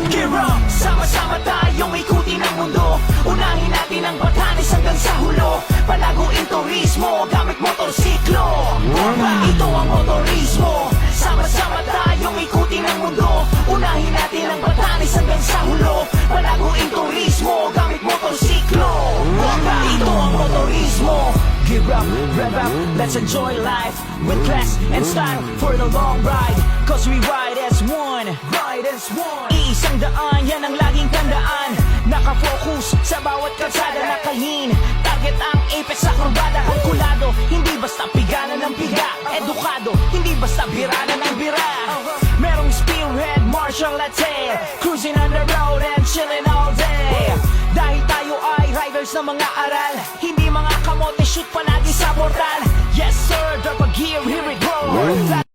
Gear up! Sama-sama tayong ikutin ang mundo. Unahin natin ang Batanes hanggang sa hulo. Palaguin turismo gamit motorsiklo. Ito ang motorismo. Sama-sama tayong ikutin ang mundo. Unahin natin ang Batanes hanggang sa hulo. Palaguin turismo gamit motorsiklo. Ito ang motorismo. Gear up, rev up, let's enjoy life with class and style for the long ride. Cause we ride as one, ride as one. Iisang daan, yan ang laging tandaan. Nakafocus sa bawat kalsada, nakahin. Target ang apex sa kurbada, kalkulado. Hindi basta pigana ng piga, edukado. Hindi basta birana ng bira. Merong spearhead, martial latte. Cruising on the road and chilling all day. Dahil tayo ay riders ng mga aral, hindi mga kamote shoot palagi sa portal. Yes sir, drop a gear, here we go.